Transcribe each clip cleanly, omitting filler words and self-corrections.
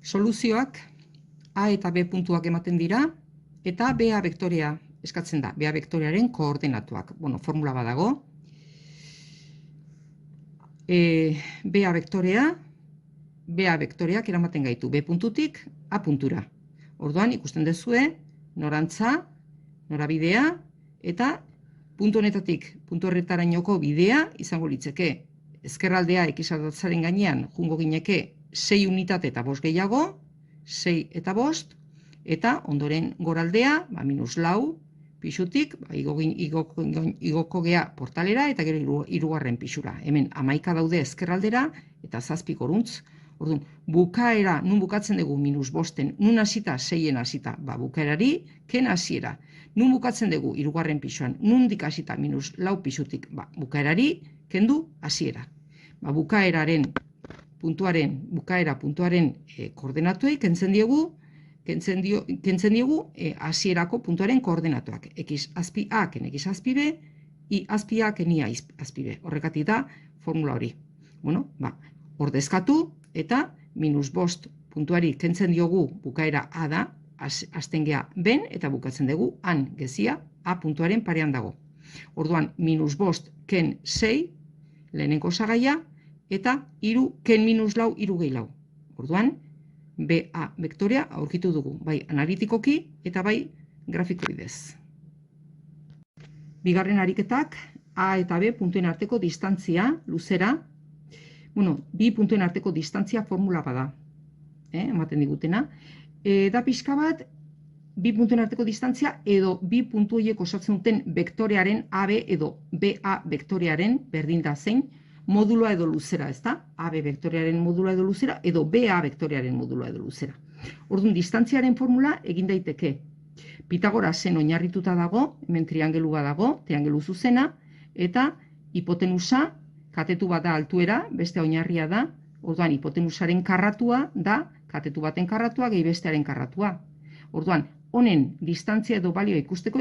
Soluzioak A eta B puntuak ematen dira, eta BA vektorea eskatzen da, BA vektorearen koordenatuak. Bueno, formula badago. BA vektoreak eramaten gaitu B puntutik A puntura. Orduan, ikusten duzue, norantza, norabidea, eta puntu honetatik puntu horretarainoko bidea izango litzeke. Ezkerraldea x-atzaren gainean jungo gineke 6 unitate eta 5 gehiago, 6 eta 5, eta ondoren goraldea, -4 pixutik, igoko gea portalera eta gero 3. pixura. Hemen 11 daude ezkerraldera eta 7 goruntz. Orduan, bukaera, nun bukatzen dugu -5, nun hasita 6en hasita, bukaerari, ken hasiera. Nun bukatzen dugu 3. pixuan, nundik hasita -4 pixutik, bukaerari, kendu hasiera. Bukaera puntuaren koordenatuei kentzen diegu hasierako puntuaren koordenatuak. X azpi A ken X azpi B, Y azpi A ken Y azpi B. Horregatik da formula hori. Bueno, ordezkatu eta -5 puntuari kentzen diogu bukaera A da, hasten gea ben eta bukatzen dugu han gezia A puntuaren parean dago. Orduan, -5 ken 6, lehenengo osagaia, eta 3 ken -4, 3 gehi lau. Orduan, BA vektorea aurkitu dugu, bai analitikoki eta bai grafiko bidez. Bigarren ariketak, A eta B puntuen arteko distantzia, luzera. Bueno, bi puntuen arteko distantzia formula bada, ematen digutena. Da pixka bat, bi puntuen arteko distantzia edo bi puntu horiek osatzen duten vektorearen AB edo BA vektorearen berdin da zein moduloa edo luzera, ezta? AB vektorearen modulua edo luzera edo BA vektorearen modulua edo luzera. Orduan, distantziaren formula egin daiteke. Pitagorasen oinarrituta dago, hemen triangelua dago, triangelu zuzena, eta hipotenusa, katetu bat da altuera, beste oinarria da, orduan hipotenusaren karratua da, katetu baten karratua, gehi bestearen karratua. Orduan, honen distantzia edo balioa ikusteko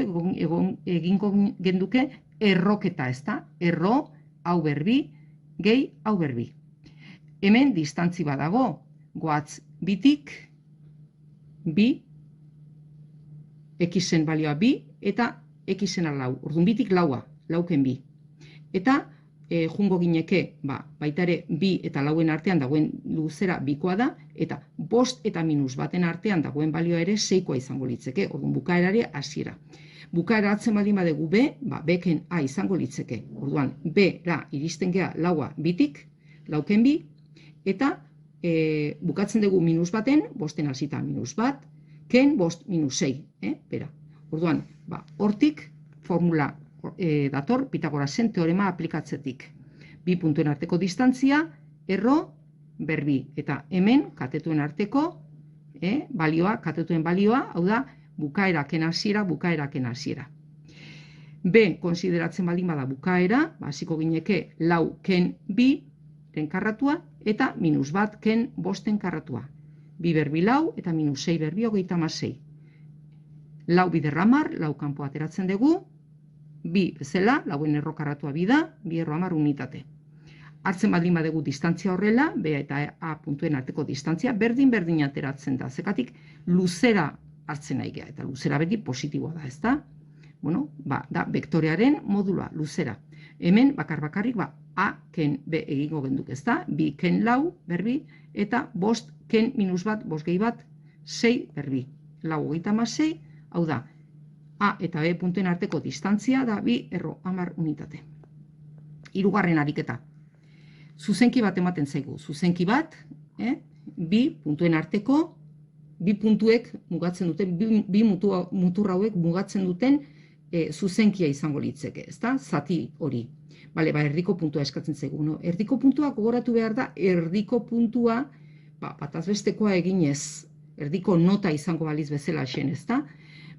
egingo genduke erroketa, ezta? Erro, hau berbi, gehi hau berbi. Hemen distantzi badago, goatz bitik, bi, x-en balioa bi, eta x-en lau. Orduan, bitik laua, lauken bi. Eta jungo gineke, baita ere bi eta lauen artean dagoen luzera bikoa da, eta 5 eta -1 artean dagoen balioa ere 6koa izango litzeke, orduan bukaerare hasiera. Bukaera atzen baldin badegu B, beken A izango litzeke. Orduan, B-ra iristen gea laua bitik, lauken bi, eta bukatzen dugu -1-en, 5en hasita -1, ken 5 -6, bera. Orduan, hortik formula dator Pitagorasen teorema aplikatzetik. Bi puntuen arteko distantzia, erro, berbi. Eta hemen, katetuen arteko, katetuen balioa, hau da, bukaera ken hasiera, bukaera ken hasiera. B, konsideratzen baldin bada bukaera, hasiko gineke lau ken bi, den karratua, eta -1 ken 5 karratua. Bi berbi lau, eta -6 berbi 36. Lau bider 10, lau kanpo ateratzen dugu, bi bezala, lauen erro karratua bi da, bi erro 10 unitate. Hartzen baldin badegu distantzia horrela, B eta A puntuen arteko distantzia, berdin ateratzen da. Zekatik, luzera hartzen nahi gea, eta luzera beti positiboa da, ezta? Bueno, da vektorearen modulua, luzera. Hemen, bakarrik, A ken B egingo genduk, ezta? Bi ken lau, berbi, eta 5 ken -1, 5 gehi bat, 6 berbi. Lau 36, hau da, A eta B puntuen arteko distantzia da bi erro 10 unitate. Hirugarren ariketa. Zuzenki bat ematen zaigu. Zuzenki bat, bi puntuen arteko, bi puntuek mugatzen duten, bi mutur hauek mugatzen duten zuzenkia izango litzeke, ezta? Zati hori. Bale, erdiko puntua eskatzen zaigu. No? Erdiko puntua gogoratu behar da, erdiko puntua, bataz bestekoa eginez, erdiko nota izango baliz bezala xen, ezta?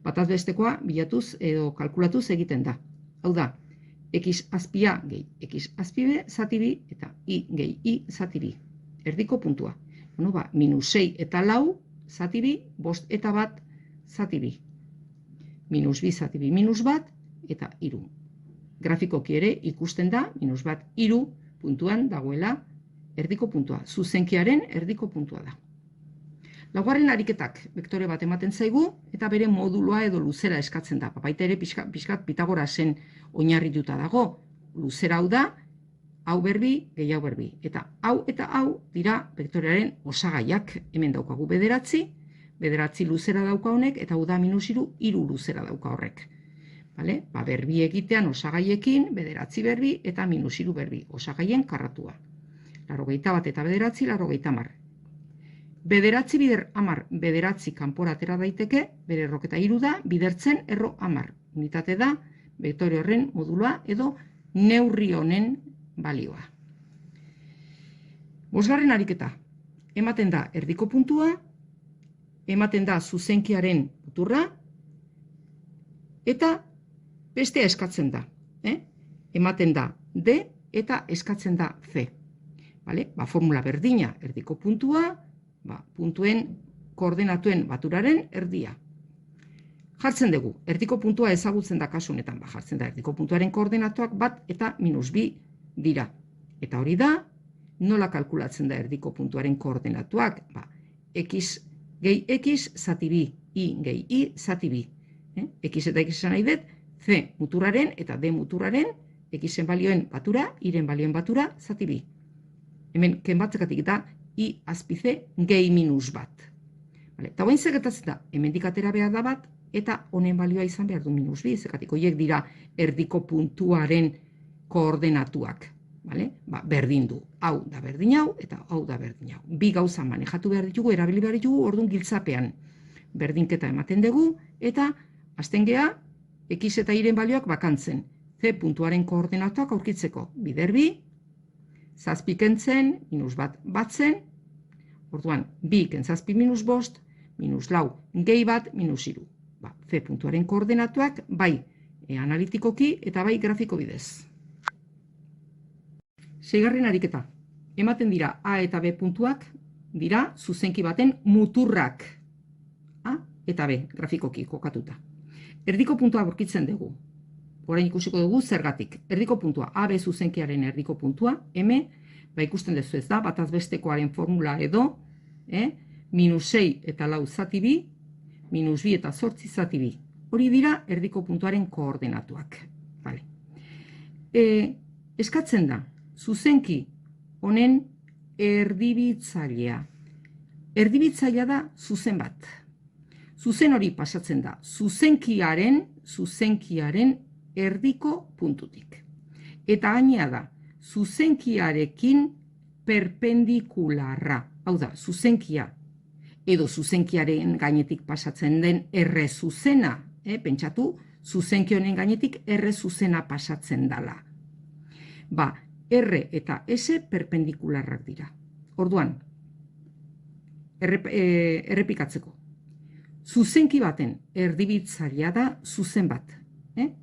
Bataz bestekoa bilatuz edo kalkulatuz egiten da. Hau da, x azpi A gehi x azpi B zati bi eta y gehi y zati bi. Erdiko puntua. Bueno, -6 eta lau zati bi, 5 eta 1 zati bi. -2 zati bi -1 eta 3. Grafikoki ere ikusten da, -1, 3 puntuan dagoela erdiko puntua. Zuzenkiaren erdiko puntua da. Laugarren ariketak vektore bat ematen zaigu eta bere moduloa edo luzera eskatzen da. Baita ere pixkat Pitagorasen oinarrituta dago. Luzera hau da, hau berbi, gehi hau berbi. Eta hau dira vektorearen osagaiak. Hemen daukagu bederatzi luzera dauka honek, eta hau da -3, 3 luzera dauka horrek. Vale? Berbi egitean osagaiekin, bederatzi berbi eta -3 berbi. Osagaien karratua. 81 eta bederatzi, 90. Bederatzi bider 10, bederatzi kanpora atera daiteke, bere erroketa 3 da, bidertzen erro 10. Unitate da, vektore horren moduloa edo neurri honen balioa. Bosgarren ariketa, ematen da erdiko puntua, ematen da zuzenkiaren muturra, eta bestea eskatzen da. Ematen da D eta eskatzen da C. Vale? Formula berdina, erdiko puntua, puntuen koordenatuen baturaren erdia. Jartzen dugu, erdiko puntua ezagutzen da kasu honetan, jartzen da erdiko puntuaren koordenatuak 1 eta -2 dira. Eta hori da, nola kalkulatzen da erdiko puntuaren koordenatuak? X gehi X zati bi, Y gehi Y zati bi. X eta X esan nahi dut, C muturraren eta D muturraren, Xen balioen batura, Yren balioen batura, zati bi. Hemen, ken batzekatik da, I azpi C gehi -1. Eta guain zegetatzen da, hemendik atera behar da 1, eta honen balioa izan behar du -2, zekatik horiek dira erdiko puntuaren koordenatuak. Berdin du, hau da berdin hau, eta hau da berdin hau. Bi gauza manejatu behar ditugu, erabili behar ditugu, orduan giltzapean berdinketa ematen dugu, eta hasten gea, X eta Yren balioak bakantzen. C puntuaren koordenatuak aurkitzeko, biderbi, zazpi kentzen, -1 batzen, orduan, bi kentzazpi -5, -4, gehi 1, -3. C puntuaren koordenatuak, bai analitikoki eta bai grafiko bidez. Seigarren ariketa, ematen dira A eta B puntuak, dira zuzenki baten muturrak. A eta B, grafikoki kokatuta. Erdiko puntua aurkitzen dugu. Orain ikusiko dugu zergatik. Erdiko puntua, AB zuzenkiaren erdiko puntua, M, ikusten duzu ez da, bataz bestekoaren formula edo, -6 eta 4 zati bi, -2 eta 8 zati bi. Hori dira erdiko puntuaren koordenatuak. Eskatzen da, zuzenki honen erdibitzailea. Erdibitzailea da zuzen bat. Zuzen hori pasatzen da, zuzenkiaren erdiko puntutik. Eta gainea da, zuzenkiarekin perpendikularra. Hau da, zuzenkia edo zuzenkiaren gainetik pasatzen den erre zuzena. Pentsatu, zuzenki honen gainetik erre zuzena pasatzen dala. R eta S perpendikularrak dira. Orduan, errepikatzeko. Zuzenki baten erdibitzailea da zuzen bat.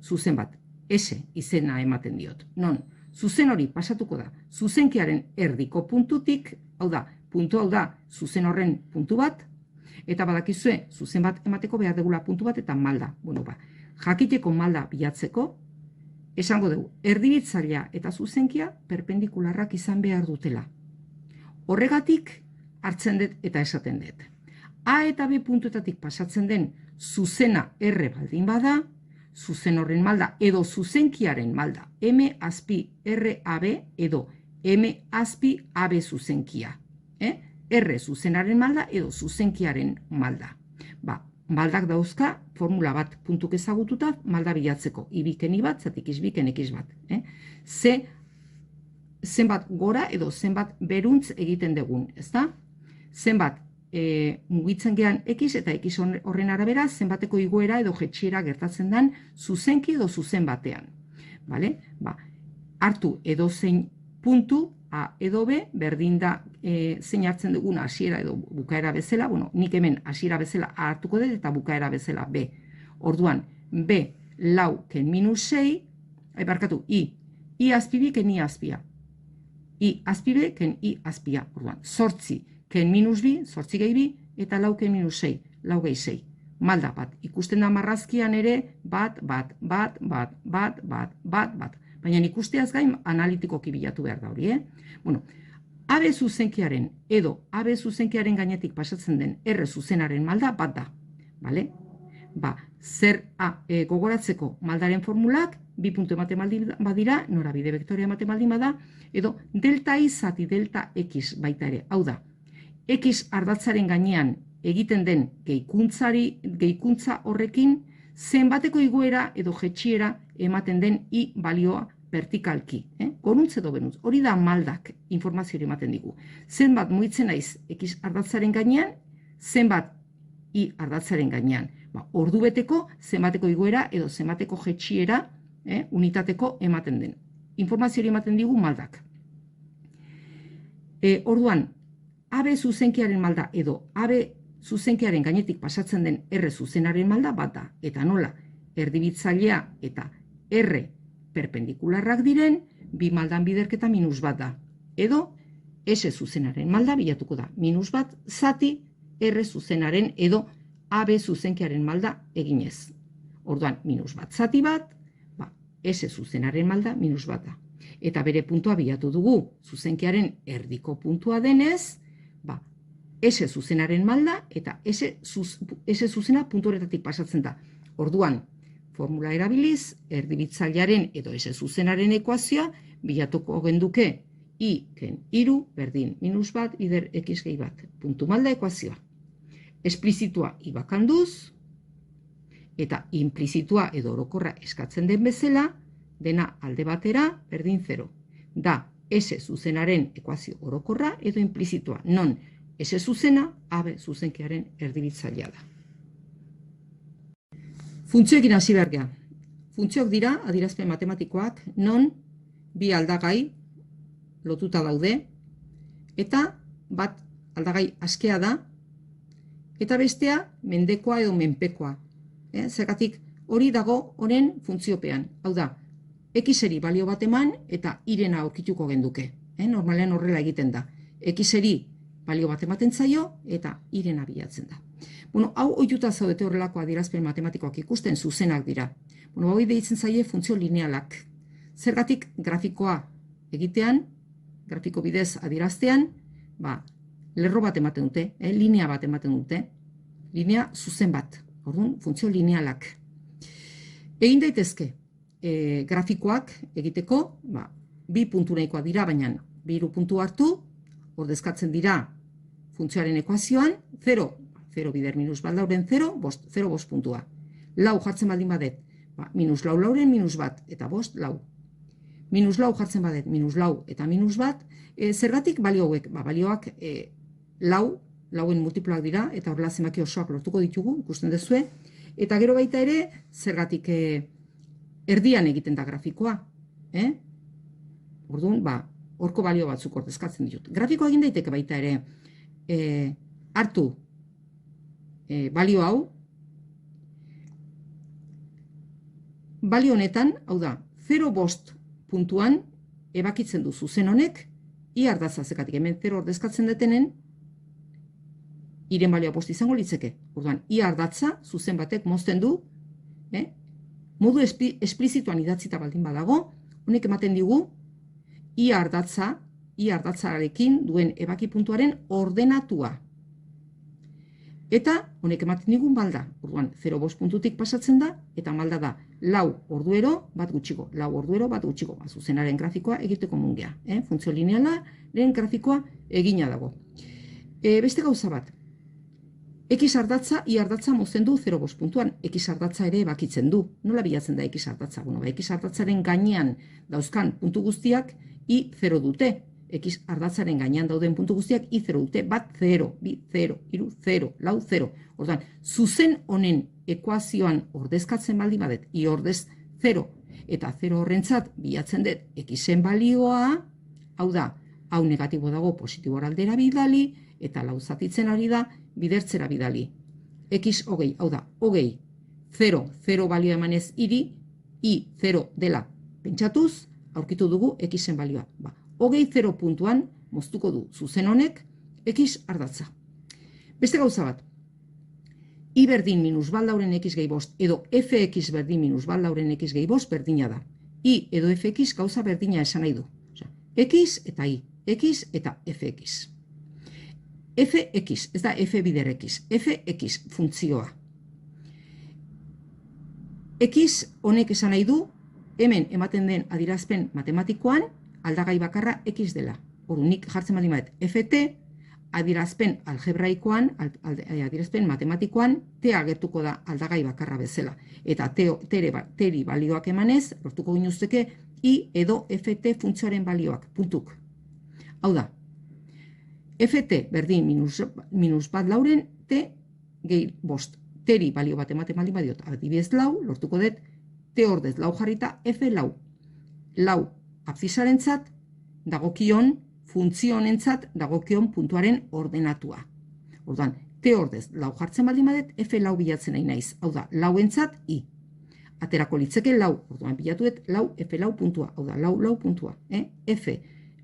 Zuzen bat, S izena ematen diot. Non, zuzen hori pasatuko da, zuzenkiaren erdiko puntutik, hau da, puntu hau da, zuzen horren puntu bat, eta badakizue, zuzen bat emateko behar degula puntu bat eta malda. Jakiteko malda bilatzeko, esango dugu, erdibitzailea eta zuzenkia perpendikularrak izan behar dutela. Horregatik hartzen dut eta esaten dut. A eta B puntuetatik pasatzen den zuzena R baldin bada, zuzen horren malda edo zuzenkiaren malda, M azpi R AB edo M azpi AB zuzenkia. R zuzenaren malda edo zuzenkiaren malda. Maldak dauzka, formula bat puntuk ezagututa, malda bilatzeko. Ibiken bat, zatik izbiken ekiz bat. Zenbat gora edo zenbat beruntz egiten dugun, ezta? Zenbat mugitzen gean ekiz eta ekiz horren arabera, zenbateko igoera edo jetxiera gertatzen den zuzenki edo zuzen batean. Hartu edo zein puntu, A edo B, berdin da zein hartzen duguna hasiera edo bukaera bezala, nik hemen hasiera bezala A hartuko dut eta bukaera bezala B. Orduan, B, lau ken -6, I azpi bi ken I azpia. I azpi B ken I azpia. Orduan, 8 ken -2, 8 gehi bi, eta lau ken -6, lau gehi 6. Malda bat, ikusten da marrazkian ere, bat. Baina ikusteaz gain analitikoki bilatu behar da hori, AB zuzenkiaren edo AB zuzenkiaren gainetik pasatzen den R zuzenaren malda bat da. Bale? Ba, zer gogoratzeko maldaren formulak, bi puntu ematen badira, norabide vektorea ematen baldin bada, edo delta I zati delta X baita ere. Hau da, X ardatzaren gainean egiten den gehikuntza horrekin, zenbateko igoera edo jetxiera ematen den I balioa vertikalki. Goruntz edo benuntz. Hori da maldak informazio ematen digu. Zenbat mugitzen naiz X ardatzaren gainean, zenbat I ardatzaren gainean. Ordu beteko zenbateko igoera edo zenbateko jetxiera unitateko ematen den. Informazio ematen digu maldak. Orduan, AB zuzenkiaren malda edo AB zuzenkiaren gainetik pasatzen den R zuzenaren malda bat da. Eta nola, erdibitzailea eta R perpendikularrak diren, bi maldan biderketa minus bat da. Edo, S zuzenaren malda bilatuko da. Minus bat zati R zuzenaren edo AB zuzenkiaren malda eginez. Orduan, minus bat zati bat, S zuzenaren malda minus bat da. Eta bere puntua bilatu dugu, zuzenkiaren erdiko puntua denez, S zuzenaren malda eta S zuzena puntu horretatik pasatzen da. Orduan, formula erabiliz, erdibitzailearen edo S zuzenaren ekuazioa bilatuko genduke I ken 3 berdin minus bat bider X gehi bat. Puntu malda ekuazioa. Esplizitua I bakanduz, eta implizitua edo orokorra eskatzen den bezala, dena alde batera berdin 0. Da S zuzenaren ekuazio orokorra edo implizitua, non S zuzena AB zuzenkiaren erdibitzailea da. Funtzioekin hasi behar gea. Funtzioak dira adierazpen matematikoak non bi aldagai lotuta daude eta bat aldagai askea da eta bestea mendekoa edo menpekoa. Zergatik hori dago honen funtziopean. Hau da, X-eri balio bat eman eta irena aurkituko genduke. Normalean horrela egiten da. X-eri balio bat ematen zaio eta irena bilatzen da. Hau ohituta zaudete horrelako adierazpen matematikoak ikusten zuzenak dira. Hau deitzen zaie funtzio linealak. Zergatik grafikoa egitean, grafiko bidez adieraztean, lerro bat ematen dute, linea bat ematen dute, linea zuzen bat. Orduan, funtzio linealak. Egin daitezke, grafikoak egiteko, bi puntu nahikoa dira, baina bi hiru puntu hartu, ordezkatzen dira funtzioaren ekuazioan, 0 bider minus bat lauren 0 bost puntua. Lau jartzen baldin badet, minus lau lauren minus bat, eta bost lau. Minus lau jartzen badet, minus lau eta minus bat, zergatik balio hauek? Balioak lauen multiploak dira, eta horrela zenbaki osoak lortuko ditugu, ikusten duzue, eta gero baita ere, zergatik erdian egiten da grafikoa. Orduan, horko balio batzuk ordezkatzen ditut. Grafikoa egin daiteke baita ere, hartu balio hau, balio honetan, hau da, 0 bost puntuan ebakitzen du zuzen honek, I ardatza zekatik, hemen 0 ordezkatzen detenen, iren balioa bost izango litzeke. Orduan, I ardatza zuzen batek mozten du, modu esplizituan idatzita baldin badago, honek ematen digu, I ardatzarekin duen ebaki puntuaren ordenatua. Eta honek ematen digun malda. Orduan, 0 bost puntutik pasatzen da, eta malda da lau orduero bat gutxiko. Lau orduero bat gutxiko. Zuzenaren grafikoa egiteko mungea. Funtzio linealaren grafikoa egina dago. Beste gauza bat. X ardatza, I ardatza mozten du 0 bost puntuan. X ardatza ere ebakitzen du. Nola bilatzen da X ardatza? X ardatzaren gainean dauzkan puntu guztiak I 0 dute. X ardatzaren gainean dauden puntu guztiak I 0 dute. Bat 0, bi 0, iru 0, lau 0. Orduan, zuzen honen ekuazioan ordezkatzen baldin badet, I ordez 0. Eta 0 horrentzat bilatzen dut Xen balioa, hau da, hau negatibo dago positibora aldera bidali, eta lau zatitzen ari da bidertzera bidali. X hogei, hau da, hogei, 0, 0 balioa emanez iri, I 0 dela pentsatuz, aurkitu dugu Xen balioa. Hogei 0 puntuan moztuko du zuzen honek X ardatza. Beste gauza bat, I berdin minus bat lauren X gehi bost, edo Fx berdin minus bat lauren X gehi bost berdina da. I edo Fx gauza berdina esan nahi du. X eta I. x eta fx. fx, ez da f bider x, fx funtzioa. X honek esan nahi du, hemen ematen den adierazpen matematikoan, aldagai bakarra x dela. Orduan, nik jartzen baldin badet ft, adierazpen algebraikoan, adierazpen matematikoan, t agertuko da aldagai bakarra bezala. Eta teri balioak emanez, lortuko ginuzteke, i edo ft funtzioaren balioak, puntuk. Hau da, ft berdin minus bat lauren, t gehi bost. Teri balio bat ematen baldin badiot, adibidez lau, lortuko dut, t ordez lau jarrita, f lau. Lau abzisarentzat dagokion, funtzio honentzat dagokion puntuaren ordenatua. Orduan, t ordez lau jartzen baldin badet, f lau bilatzen nahi naiz. Hau da, lauentzat i. Aterako litzeke lau, orduan bilatuet lau, f lau puntua. Hau da, lau puntua. F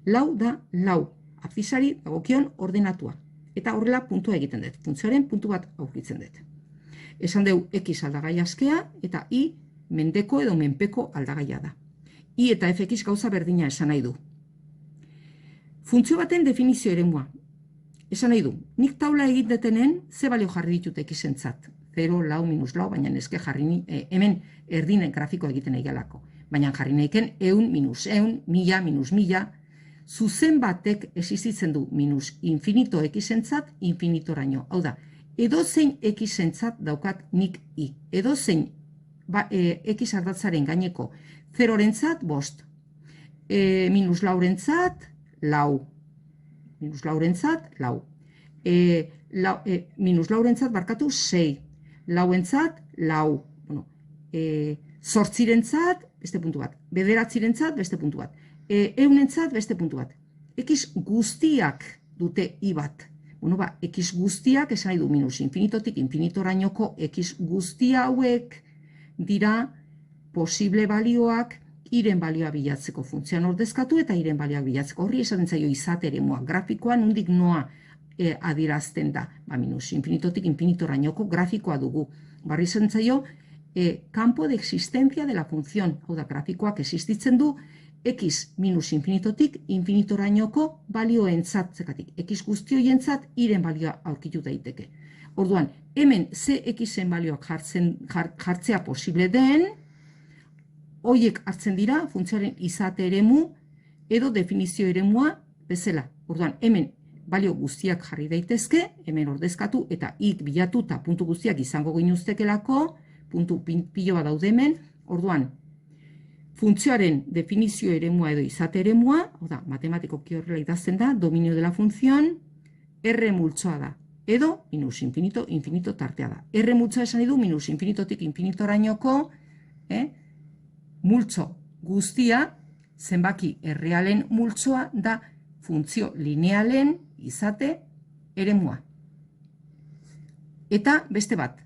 lau da lau. Abzisari dagokion ordenatua. Eta horrela puntua egiten dut. Funtzioaren puntu bat aurkitzen dut. Esan deu x aldagai askea eta i mendeko edo menpeko aldagaia da. I eta fx gauza berdina esan nahi du. Funtzio baten definizio eremua. Esan nahi du, nik taula egiteten ze balio jarri ditut x-entzat. 0, lau, minus lau, baina eske jarri hemen erdinen grafiko egiten egialako. Baina jarri nahiken 100, minus 100, 1000, minus 1000, zuzen batek existitzen du minus infinito x-entzat infinitoraino. Hau da, edozein x-entzat daukat nik i. Edozein x ardatzaren gaineko 0-rentzat bost. Minus laurentzat lau. Minus laurentzat lau. Minus laurentzat barkatu 6. Lauentzat lau. Zortzirentzat beste puntu bat. Bederatzirentzat beste puntu bat. Eunentzat beste puntu bat. X guztiak dute i bat. X guztiak esan nahi du minus infinitotik infinitorainoko x guzti hauek dira posible balioak iren balioa bilatzeko funtzioan ordezkatu eta iren balioak bilatzeko. Horri esaten zaio izate eremua. Grafikoan nondik noa adierazten da. Minus infinitotik infinitorainoko grafikoa dugu. Barri esaten zaio campo de existencia de la función. Hau da, grafikoak existitzen du x minus infinitotik infinitorainoko balioentzat, zekatik, x guzti horientzat iren balioa aurkitu daiteke. Orduan, hemen ze x-en balioak jartzea posible den, horiek hartzen dira funtzioaren izate eremu edo definizio eremua bezala. Orduan, hemen balio guztiak jarri daitezke, hemen ordezkatu eta ik bilatu eta puntu guztiak izango ginuztekelako, puntu pilo bat daude hemen, orduan, funtzioaren definizio eremua edo izate eremua, oda, matematikoki horrela idazten da, dominio de la función, R multzoa da, edo minus infinito, infinito tartea da. R multzoa esan du minus infinitotik infinitorainoko, multzo guztia, zenbaki errealen multzoa da funtzio linealen izate eremua. Eta beste bat,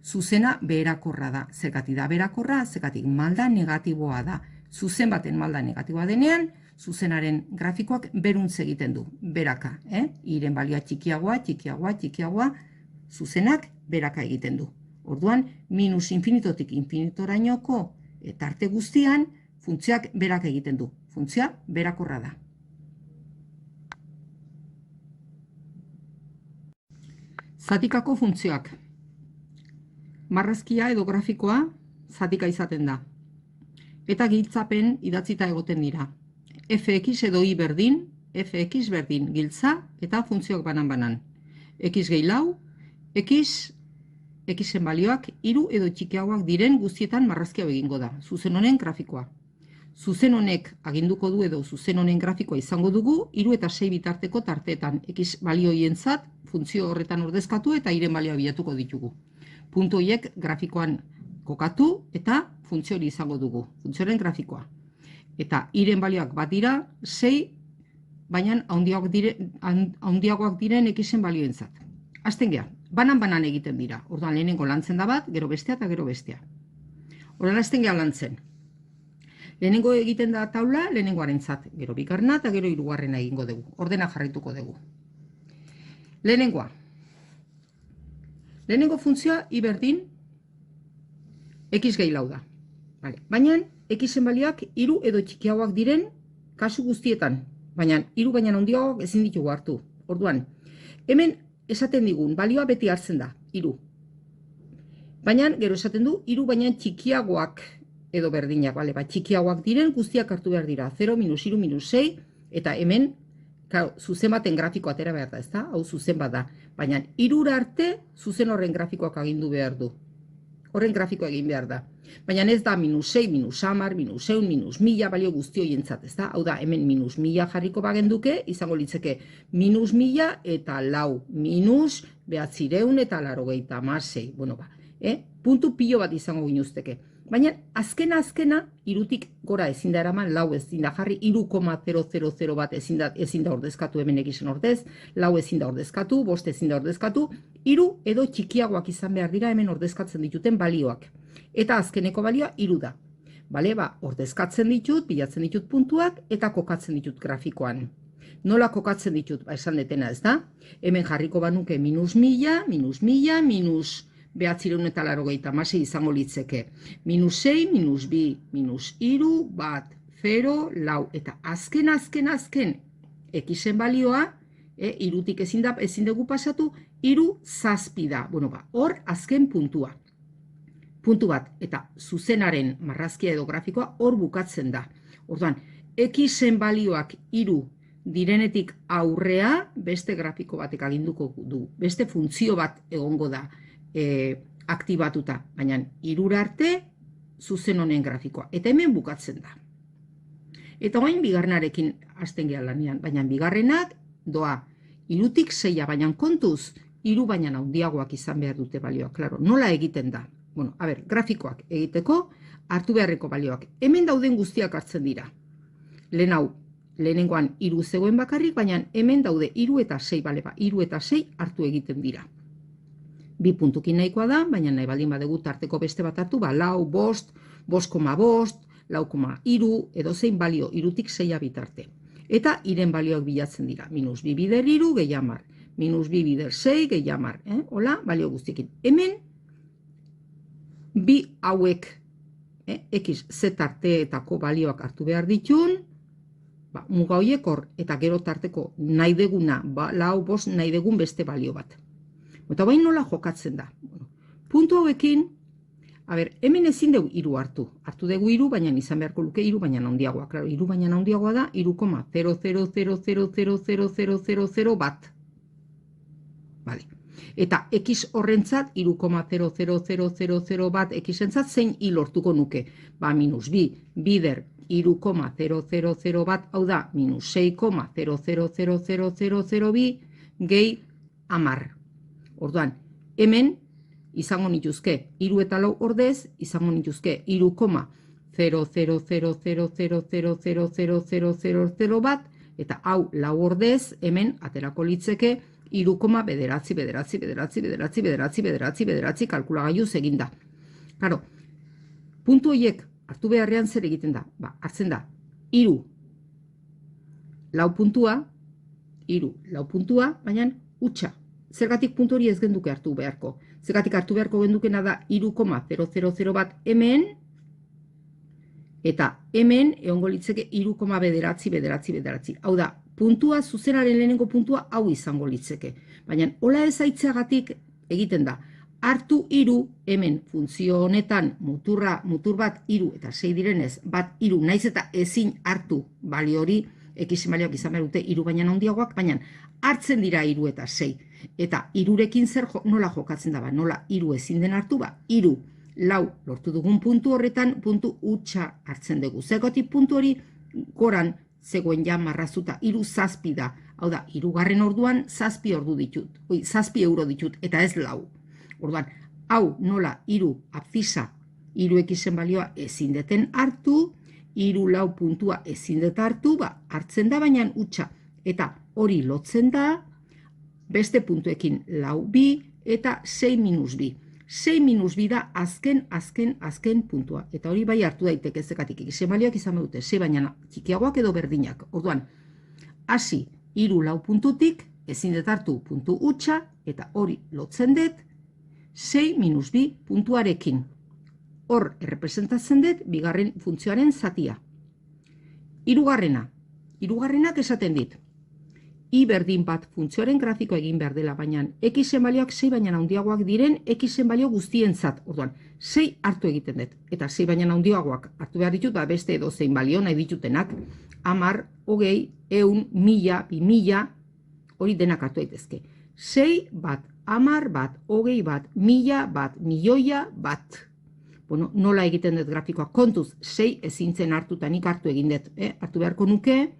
zuzena beherakorra da. Zergatik da beherakorra, zergatik malda negatiboa da. Zuzen baten malda negatiboa denean, zuzenaren grafikoak beruntz egiten du, beraka. Iren balioa txikiagoa, txikiagoa, txikiagoa, zuzenak beraka egiten du. Orduan, minus infinitotik infinitorainoko tarte guztian, funtzioak berak egiten du. Funtzioa berakorra da. Zatikako funtzioak. Marrazkia edo grafikoa zatika izaten da. Eta giltzapen idatzita egoten dira. Fx edo i berdin, fx berdin giltza eta funtzioak banan-banan. X gehi lau, xen balioak hiru edo txikiagoak diren guztietan marrazkia egingo da. Zuzen honen grafikoa. Zuzen honek aginduko du edo zuzen honen grafikoa izango dugu, 3 eta 6 bitarteko tarteetan. X balioientzat funtzio horretan ordezkatu eta iren balioa bilatuko ditugu. Puntu horiek grafikoan kokatu eta funtzio hori izango dugu. Funtzioaren grafikoa. Eta iren balioak bat dira, 6, baina handiagoak diren xen balioentzat. Hasten gea, banan-banan egiten dira. Orduan lehenengo lantzen da bat, gero bestea eta gero bestea. Orduan hasten gea lantzen. Lehenengo egiten da taula, lehenengoarentzat. Gero bigarrena eta gero hirugarrena egingo dugu. Ordena jarraituko dugu. Lehenengoa. Lehenengo funtzioa i berdin x gehi lau da. Baina xen balioak 3 edo txikiagoak diren kasu guztietan. baina hiru baina handiagoak ezin ditugu hartu. Orduan, hemen esaten digun, balioa beti hartzen da, hiru. Baina, gero esaten du, hiru baina txikiagoak edo berdinak, bale, txikiagoak diren guztiak hartu behar dira. 0, minus 3, minus 6, eta hemen, zuzen baten grafiko atera behar da, ezta? Hau zuzen bat da. Baina, hirura arte, zuzen horren grafikoak agindu behar du. Horren grafikoa egin behar da. Baina ez da minus 6, minus 10, minus 100, minus 1000 balio guzti horientzat, ez da? Hau da, hemen minus 1000 jarriko bagenduke, izango litzeke minus 1000 eta lau, minus 900 eta 96. Bueno, ba, puntu pilo bat izango ginuzteke. Baina, azkena, hirutik gora ezin da eraman, lau ezin da jarri, 3,000 bat ezin da ordezkatu hemen egisen ordez, lau ezin da ordezkatu, 5 ezin da ordezkatu, 3 edo txikiagoak izan behar dira hemen ordezkatzen dituten balioak. Eta azkeneko balioa 3 da. Bale, ba, ordezkatzen ditut, bilatzen ditut puntuak, eta kokatzen ditut grafikoan. Nola kokatzen ditut, ba, esan detena ez da? Hemen jarriko banuke minus 1000, minus 1000, minus 996 izango litzeke. Minus 6, minus 2, minus 3, bat, 0, lau. Eta azken, ekisen balioa, irutik ezin dugu pasatu, 3 zazpi da. Bueno, ba, hor azken puntua. Puntu bat, eta zuzenaren marrazkia edo grafikoa hor bukatzen da. Orduan, ekisen balioak 3 direnetik aurrea, beste grafiko batek aginduko du. Beste funtzio bat egongo da. Aktibatuta, baina 3 arte zuzen honen grafikoa. Eta hemen bukatzen da. Eta orain bigarrenarekin hasten gea lanean, baina bigarrenak doa 3tik 6, baina kontuz 3 baina handiagoak izan behar dute balioak. Claro, nola egiten da? Bueno, a ber, grafikoak egiteko hartu beharreko balioak. Hemen dauden guztiak hartzen dira. Lehenengoan 3 zegoen bakarrik, baina hemen daude 3 eta 6, bale, ba, 3 eta 6 hartu egiten dira. 2 puntukin nahikoa da, baina nahi baldin badugu tarteko beste bat hartu, ba, 4, 5, 5,5, 4,3, edo zein balio, 3tik 6 bitarte. Eta iren balioak bilatzen dira, minus 2 bider 3, gehi 10, minus 2 bider 6, gehi 10, hola, balio guztiekin. Hemen, bi hauek, x z tarteetako balioak hartu behar ditun, ba, muga horiek hor, eta gero tarteko nahi deguna, ba, 4, 5 nahi degun beste balio bat. Eta bain nola jokatzen da. Puntu hauekin, hemen ezin dugu 3 hartu. Hartu dugu 3, baina izan beharko luke 3 baina handiagoa. Claro, 3 baina handiagoa da 3,000000000 bat. Vale. Eta x horrentzat 3,00000 bat xentzat zein hil lortuko nuke. Ba, minus 2 bider 3,000 bat, hau da, minus 6,0000002 gehi 10. Orduan, hemen izango nituzke 3 eta 4 ordez, izango nituzke 3,00000000000 bat, eta hau 4 ordez, hemen aterako litzeke 3,9999999 kalkulagailuz eginda. Claro, puntu horiek hartu beharrean zer egiten da? Ba, hartzen da, 3 lau puntua, baina utxa. Zergatik puntu hori ez genduke hartu beharko. Zergatik hartu beharko gendukena da 3,000 bat hemen, eta hemen egongo litzeke 3,999. Hau da, puntua, zuzenaren lehenengo puntua hau izango litzeke. Baina, hola ez aitzeagatik egiten da. Hartu 3, hemen funtzio honetan mutur bat 3 eta 6 direnez, bat 3 naiz eta ezin hartu balio hori, ekisen balioak izan behar dute 3 baina handiagoak, baina hartzen dira 3 eta 6. Eta 3rekin zer nola jokatzen da, nola 3 ezin den hartu, 3, 4 lortu dugun puntu horretan, puntu utxa hartzen dugu. Zergatik puntu hori goran zegoen ja marrazuta, 3 zazpi da. Hau da, 3. orduan 7 euro ditut, eta ez 4. Orduan, hau nola 3 abzisa, 3 ekisen balioa ezin deten hartu, 3 lau puntua ezin deta hartu, hartzen da baina utxa. Eta hori lotzen da, beste puntuekin 4, 2 eta 6 minus 2. 6 minus 2 da azken puntua. Eta hori bai hartu daiteke zekatik. Ekisen balioak izan dute 6 baina txikiagoak edo berdinak. Orduan, hasi 3 lau puntutik, ezin dut hartu puntu utxa, eta hori lotzen dut 6 minus 2 puntuarekin. Hor errepresentatzen dut bigarren funtzioaren zatia. 3. Hirugarrenak esaten dit. I berdin bat funtzioaren grafikoa egin behar dela, baina x-en balioak 6 baina handiagoak diren x-en balio guztientzat. Orduan, 6 hartu egiten dut. Eta 6 baina handiagoak hartu behar ditut, beste edo zein balio nahi ditutenak. 10, 20, 100, 1000, 2000, hori denak hartu daitezke. 6 bat, 10 bat, 20 bat, 1000 bat, milioia bat. Bueno, nola egiten dut grafikoa? Kontuz, 6 ezintzen hartuta nik hartu egin dut. Hartu beharko nuke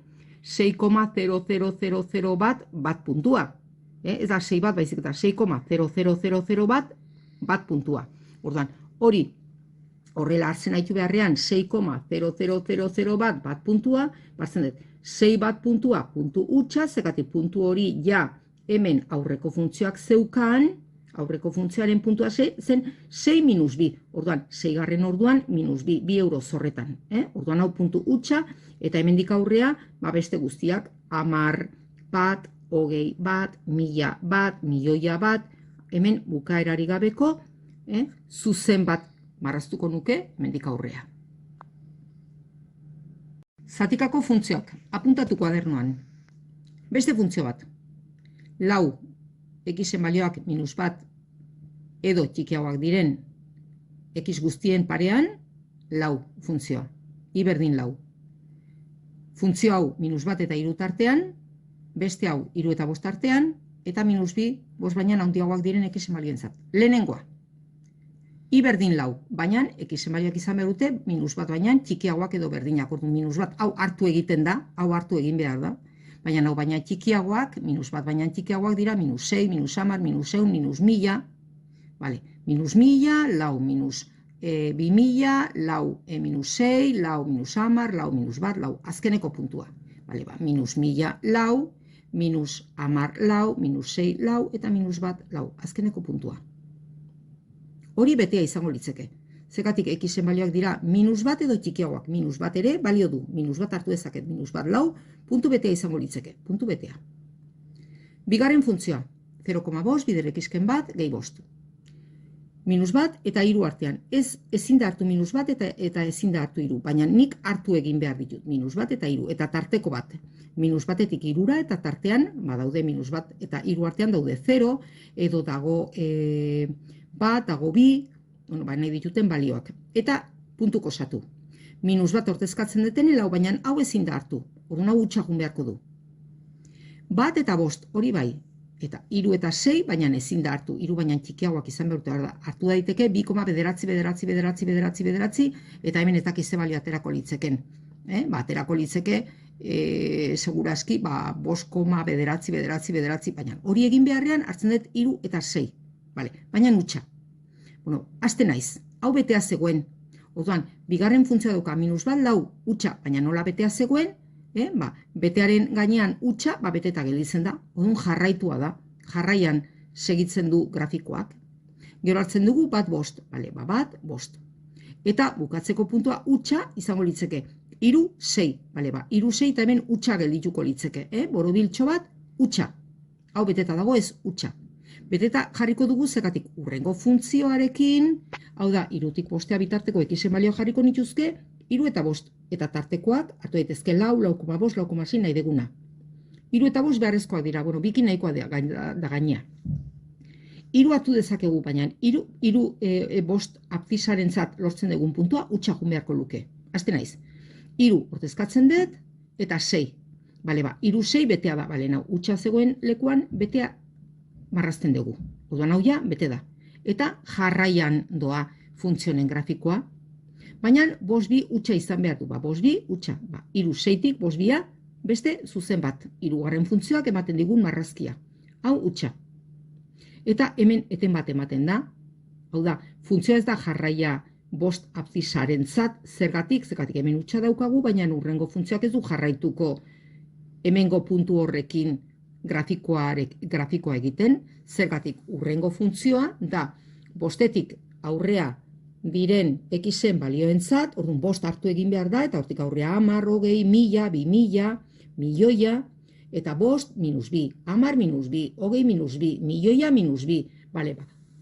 6,0000 bat puntua. Ez da 6 bat, baizik eta 6,0000 bat puntua. Orduan, hori horrela hartzen haitu beharrean 6,0000 bat puntua, hartzen dut 6 bat puntua puntu utxa, zekatik puntu hori ja hemen aurreko funtzioak zeukan, aurreko funtzioaren puntua zen 6 minus 2. Orduan, 6. orduan minus 2, 2 euro zorretan. Orduan hau puntu utxa, eta hemendik aurrea, beste guztiak, 10 bat, 20 bat, 1000 bat, milioia bat, hemen bukaerari gabeko, zuzen bat marraztuko nuke, hemendik aurrea. Zatikako funtzioak, apuntatu kuadernoan. Beste funtzio bat. Lau, x-en balioak minus bat edo txikiagoak diren x guztien parean, lau funtzioa. I berdin lau. Funtzio hau minus bat eta 3 tartean, beste hau 3 eta 5 tartean, eta minus 2, 5 baina handiagoak diren x-en balioentzat. Lehenengoa. I berdin lau, baina x-en balioak izan behar dute, minus bat baina txikiagoak edo berdinak. Orduan minus bat, hau hartu egiten da, hau hartu egin behar da. Baina hau baina txikiagoak, minus bat baina txikiagoak dira, minus 6, minus 10, minus 100, minus 1000. Vale, minus 1000, lau minus 2000, lau minus 6, lau minus 10, lau minus bat, lau azkeneko puntua. Vale, minus 1000, lau, minus 10, lau, minus 6, lau, eta minus bat, lau, azkeneko puntua. Hori betea izango litzeke. Zekatik x-en balioak dira minus bat edo txikiagoak. Minus bat ere balio du. Minus bat hartu dezaket. Minus bat lau, puntu betea izango litzeke. Puntu betea. Bigarren funtzioa. 0,5 bider x-ken bat, gehi 5. Minus bat eta 3 artean. Ezin da hartu minus bat eta ezin da hartu 3. Baina nik hartu egin behar ditut. Minus bat eta 3. Eta tarteko bat. Minus batetik 3 eta tartean, daude minus bat eta 3 artean daude 0, edo dago bat, dago bi, nahi dituten balioak. Eta puntuko osatu. Minus bat ordezkatzen deten, lau baina hau ezin da hartu. Orduan hau utxagun beharko du. Bat eta 5, hori bai. Eta 3 eta 6, baina ezin da hartu. 3 baina txikiagoak izan behar dute. Hartu daiteke 2,9, eta hemen etak ize balio aterako litzeken. Aterako litzeke, segurazki, 5,9, baina hori egin beharrean hartzen dut 3 eta 6. Baina utxa. Azte naiz, hau betea zegoen. Orduan, bigarren funtzioa dauka minus bat, lau, utxa, baina nola betea zegoen, betearen gainean utxa, beteta gelditzen da. Orduan jarraitua da, jarraian segitzen du grafikoak. Gero hartzen dugu bat 5, bat 5. Eta bukatzeko puntua utxa izango litzeke. 3, 6, 3, 6 eta hemen utxa geldituko litzeke. Borobiltxo bat, utxa. Hau beteta dago ez utxa. Beteta jarriko dugu zekatik urrengo funtzioarekin, hau da, 3tik 5 bitarteko x-en balio jarriko nituzke, 3 eta 5, eta tartekoak, hartu daitezke lau, 4,5, 4,6 nahi deguna. 3 eta 5 beharrezkoak dira, bikin nahikoa da gainea. 3 hartu dezakegu, baina 3 5 abzisaren zat lortzen dugun puntua, utxa jun beharko luke. Azte naiz, 3 ordezkatzen dut, eta 6. 3, 6 betea da, utxa zegoen lekuan, betea marrazten dugu. Orduan hau ja, bete da. Eta jarraian doa funtzionen grafikoa. Baina 5-2 utxa izan behar du. 5-2 utxa. 3-6tik 5-2 beste zuzen bat. 3. funtzioak ematen digun marrazkia. Hau utxa. Eta hemen eten bat ematen da. Hau da, funtzioa ez da jarraia 5 abzisaren zat, zergatik hemen utxa daukagu, baina urrengo funtzioak ez du jarraituko hemengo puntu horrekin grafikoa egiten, zergatik urrengo funtzioa da 5etik aurrea diren x-en balioentzat, orduan 5 hartu egin behar da, eta hortik aurrea 10, 20, 1000, 2000, milioia, eta 5 minus 2, 10 minus 2, 20 minus 2, milioia minus 2.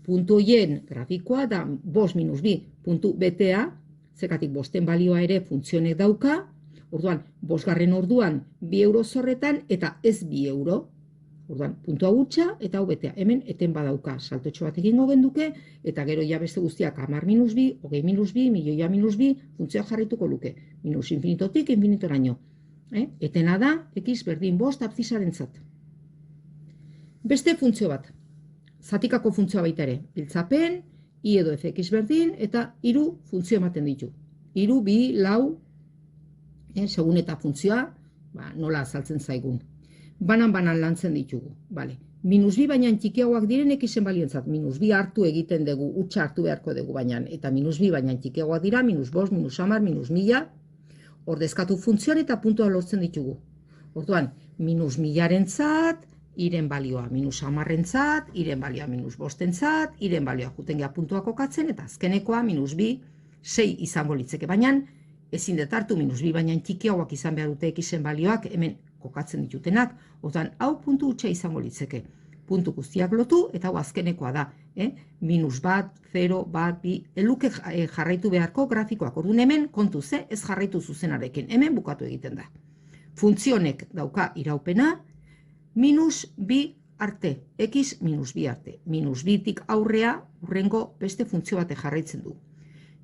Puntu hoien grafikoa da 5 minus 2 puntu betea, zergatik 5en balioa ere funtzionek dauka, Orduan, 5. orduan 2 euro zorretan eta ez 2 euro. Orduan, puntua hutsa eta hau betea. Hemen eten badauka saltotxo bat egingo genduke eta gero ja beste guztiak 10 minus 2, 20 minus 2, milioia minus 2, funtzioa jarrituko luke. Minus infinitotik infinitoraino. Etena da, x berdin 5 abzisarentzat. Beste funtzio bat. Zatikako funtzioa baita ere. Biltzapen, i edo fx berdin eta 3 funtzio ematen ditu. 3, 2, 4, segun eta funtzioa, nola azaltzen zaigun. Banan lantzen ditugu. Minus 2 baina txikiagoak diren xen balioentzat. Minus 2 hartu egiten dugu, utxa hartu beharko dugu baina. Eta minus 2 baina txikiagoak dira, minus 5, minus 10, minus 1000. Ordezkatu funtzioan eta puntua lortzen ditugu. Orduan, minus 1000-arentzat, iren balioa minus 10-arentzat, iren balioa minus 5-entzat, iren balioa juten geha puntua kokatzen, eta azkenekoa minus 2, 6 izango litzeke. Baina, ezin detartu minus 2 baina txikiagoak izan behar dute xen balioak hemen kokatzen ditutenak, orduan hau puntu hutsa izango litzeke. Puntu guztiak lotu eta hau azkenekoa da. Minus 1, 0, 1, 2, eluke jarraitu beharko grafikoak. Orduan hemen kontuz, ez jarraitu zuzenarekin. Hemen bukatu egiten da. Funtzionek dauka iraupena, minus 2 arte, x minus 2 arte. Minus 2-tik aurrea urrengo beste funtzio bate jarraitzen du.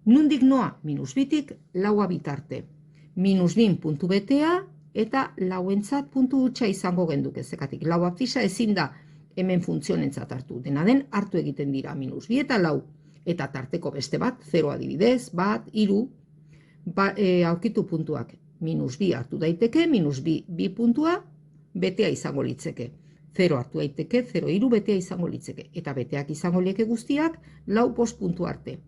Nundik noa minus 2-tik laua bitarte. Minus 2 puntu betea, eta lauentzat puntu hutsa izango genduke zekatik. Lau abzisa ezin da hemen funtzionentzat hartu. Dena den hartu egiten dira minus 2 eta lau. Eta tarteko beste bat, 0 adibidez, bat, 3, aurkitu puntuak. Minus 2 hartu daiteke, minus 2 puntua, betea izango litzeke. 0 hartu daiteke, 0, 3 betea izango litzeke. Eta beteak izango lieke guztiak, lau 5 puntu arte.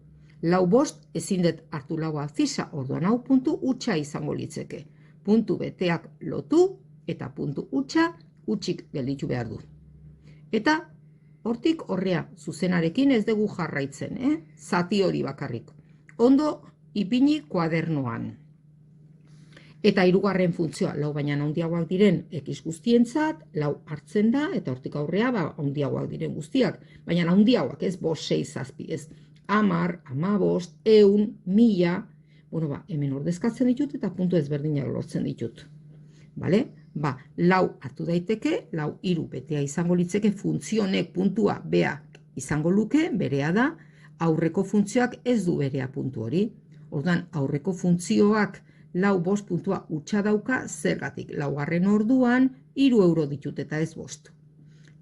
Lau 5 ezin dut hartu lau abzisa, orduan hau puntu hutsa izango litzeke. Puntu beteak lotu eta puntu hutsa hutsik gelditu behar du. Eta hortik horrea zuzenarekin ez dugu jarraitzen, zati hori bakarrik. Ondo ipini kuadernoan. Eta 3. funtzioa, lau baina handiagoak diren x guztientzat, lau hartzen da, eta hortik aurrea handiagoak diren guztiak. Baina handiagoak ez 5, 6, 7, ez 10, 15, 100, 1000, hemen ordezkatzen ditut eta puntu ezberdinak lortzen ditut. Lau hartu daiteke, lau 3 betea izango litzeke, funtzionek puntua bea izango luke, berea da, aurreko funtzioak ez du berea puntu hori. Orduan, aurreko funtzioak lau 5 puntua hutsa dauka, zergatik, 4. orduan 3 euro ditut eta ez 5.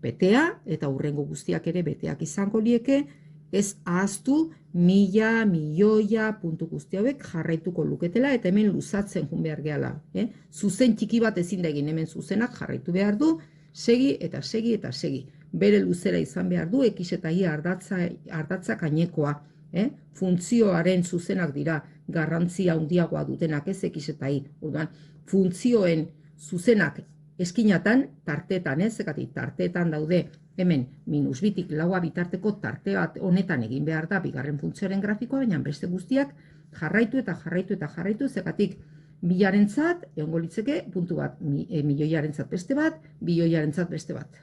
Betea, eta hurrengo guztiak ere beteak izango lieke, ez ahaztu 1000, milioia, puntu guzti hauek jarraituko luketela eta hemen luzatzen jun behar gehala. Zuzen txiki bat ezin da egin, hemen zuzenak jarraitu behar du, segi eta segi eta segi. Bere luzera izan behar du, x eta y ardatzak ainekoa. Funtzioaren zuzenak dira garrantzia handiagoa dutenak ez x eta y. Funtzioen zuzenak eskinatan, tartetan, zekatik tartetan daude, hemen minus 2-tik laua bitarteko tarte bat honetan egin behar da bigarren funtzioaren grafikoa, baina beste guztiak jarraitu eta jarraitu eta jarraitu, zekatik 1000-arentzat, egongo litzeke, puntu bat, milioiarentzat beste bat, bilioiarentzat beste bat.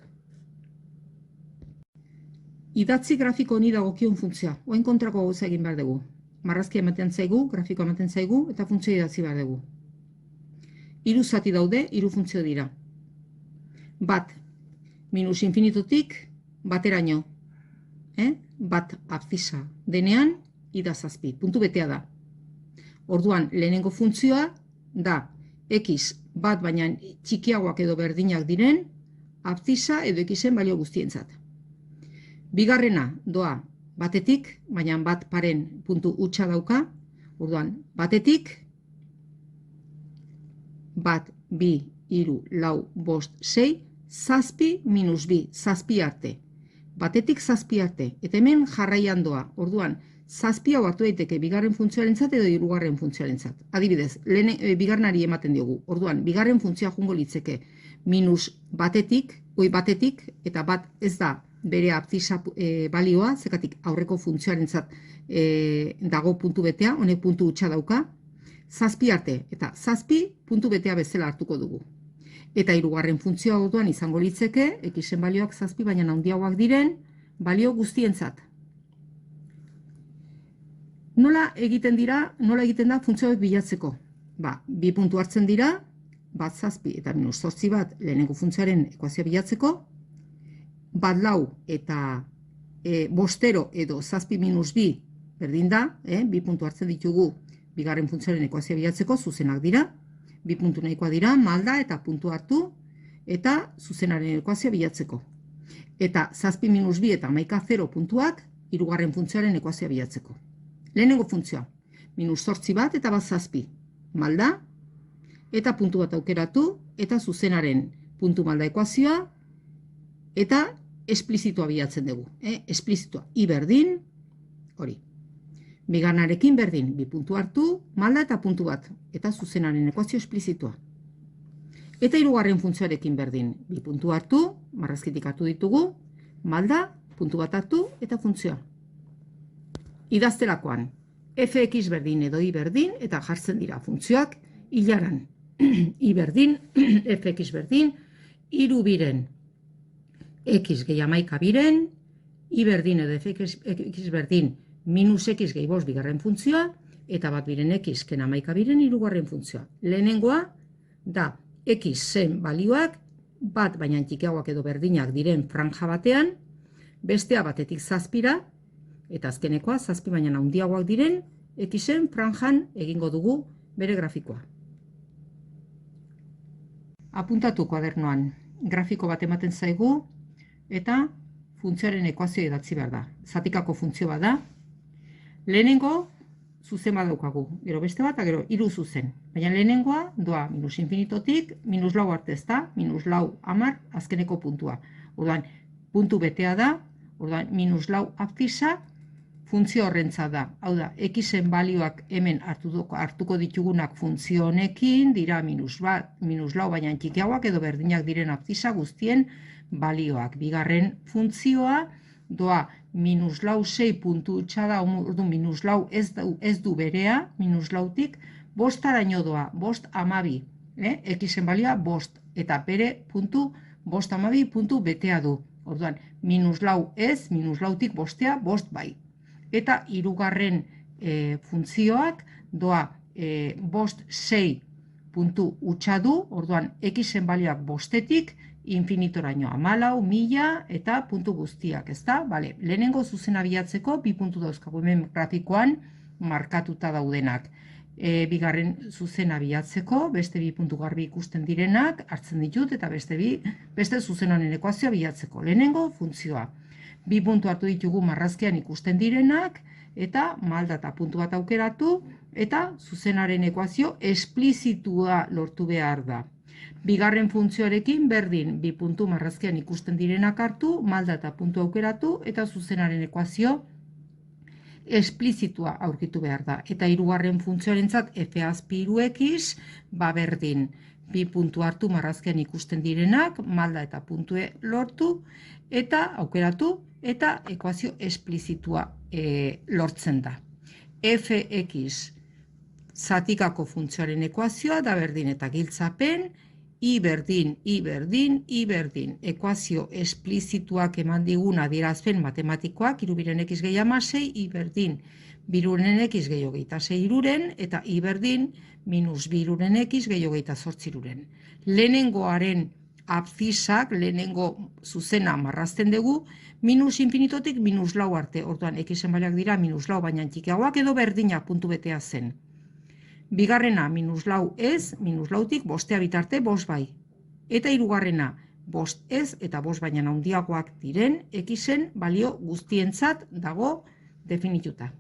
Idatzi grafiko honi dagokion funtzioa, oen kontrako gauza egin behar dugu. Marrazkia ematen zaigu, grafiko ematen zaigu, eta funtzioa idatzi behar dugu. 3 zati daude, 3 funtzio dira. Bat, minus infinitotik bateraino. Bat abzisa denean, ida 7, puntu betea da. Orduan, lehenengo funtzioa da x bat baina txikiagoak edo berdinak diren, abzisa edo xen balio guztientzat. Bigarrena doa batetik, baina bat paren puntu hutsa dauka. Orduan, batetik, bat, 2, 3, 4, 5, 6, 7 minus 2, 7 arte. Batetik 7 arte. Eta hemen jarraian doa. Orduan, 7 hau hartu daiteke bigarren funtzioarentzat edo 3. funtzioarentzat. Adibidez, bigarrenari ematen diogu. Orduan, bigarren funtzioa jungo litzeke minus batetik, eta bat ez da bere abzisa balioa, zekatik aurreko funtzioarentzat dago puntu betea, honek puntu hutsa dauka, 7 arte, eta 7 puntu betea bezala hartuko dugu. Eta 3. funtzioa orduan izango litzeke, xen balioak 7 baina handiagoak diren, balio guztientzat. Nola egiten da funtzioak bilatzeko? bi puntu hartzen dira, bat zazpi eta minus zortzi bat lehenengo funtzioaren ekuazioa bilatzeko, bat lau eta bostero edo zazpi minus bi berdin da, bi puntu hartzen ditugu bigarren funtzioaren ekuazioa bilatzeko, zuzenak dira, bi puntu nahikoa dira, malda eta puntu hartu eta zuzenaren ekuazioa bilatzeko. Eta zazpi minus bi eta hamaika 0 puntuak hirugarren funtzioaren ekuazioa bilatzeko. Lehenengo funtzioa, minus zortzi bat eta bat zazpi, malda, eta puntu bat aukeratu, eta zuzenaren puntu malda ekuazioa, eta esplizitua bilatzen dugu. Esplizitua, i berdin, hori. Bigarrenarekin berdin, bi puntu hartu, malda eta puntu bat, eta zuzenaren ekuazio esplizitua. Eta hirugarren funtzioarekin berdin, bi puntu hartu, marrazkitik hartu ditugu, malda, puntu bat hartu, eta funtzioa. Idazterakoan, fx berdin edo i berdin, eta jartzen dira funtzioak hilaran. I berdin, fx berdin, hiru biren, x gehi hamaika biren, i berdin edo fx berdin, minus x gehi bost bigarren funtzioa, eta bat biren x ken hamaika biren hirugarren funtzioa. Lehenengoa da x zen balioak, bat baina txikiagoak edo berdinak diren franja batean, bestea batetik zazpira, eta azkenekoa zazpi baina handiagoak diren, xen franjan egingo dugu bere grafikoa. Apuntatu kuadernoan, grafiko bat ematen zaigu, eta funtzioaren ekuazioa idatzi behar da. Zatikako funtzio bat da. Lehenengo zuzen bat daukagu, gero beste bat, gero hiru zuzen. Baina lehenengoa doa minus infinitotik, minus lau arte ez da, minus lau hamar, azkeneko puntua. Orduan, puntu betea da, orduan, minus lau abzisa, funtzio horrentza da. Hau da, xen balioak hemen hartuko ditugunak funtzio honekin, dira minus lau baina txikiagoak edo berdinak diren abzisa guztien balioak. Bigarren funtzioa doa minus lau 6 puntu utxa da, orduan minus lau ez du berea, minus lautik, bostaraino doa, bost amabi, xen balioa bost, eta bere puntu bost amabi puntu betea du. Orduan, minus lau ez, minus lautik bostea, bost bai. Eta hirugarren funtzioak doa bost 6 puntu utxa du, orduan xen balioak bostetik, infinitoraino 14, 1000 eta puntu guztiak, ezta? Bale, lehenengo zuzena bilatzeko, bi puntu dauzkagu hemen grafikoan markatuta daudenak. Bigarren zuzena bilatzeko, beste bi puntu garbi ikusten direnak, hartzen ditut, eta beste zuzen honen ekuazioa bilatzeko. Lehenengo funtzioa. Bi puntu hartu ditugu marrazkian ikusten direnak, eta malda eta puntu bat aukeratu, eta zuzenaren ekuazio esplizitua lortu behar da. Bigarren funtzioarekin berdin, bi puntu marrazkian ikusten direnak hartu, malda eta puntu aukeratu, eta zuzenaren ekuazio esplizitua aurkitu behar da. Eta hirugarren funtzioarentzat f azpi 2x, berdin, bi puntu hartu marrazkian ikusten direnak, malda eta puntue lortu, eta aukeratu, eta ekuazio esplizitua lortzen da. Fx zatikako funtzioaren ekuazioa da berdin eta giltzapen, i berdin, ekuazio esplizituak eman digun adierazpen matematikoak, irubiren x gehi 16, i berdin, biruren x gehi 26 iruren, eta i berdin, minus biruren x gehi 28 iruren. Lehenengoaren abzisak, lehenengo zuzena marrazten dugu, minus infinitotik minus lau arte, orduan xen balioak dira minus lau baina txikiagoak edo berdinak puntu betea zen. Bigarrena, minus lau ez, minus lautik bostea bitarte, bost bai. Eta hirugarrena, bost ez eta bost baina handiagoak diren, xen balio guztientzat dago definituta.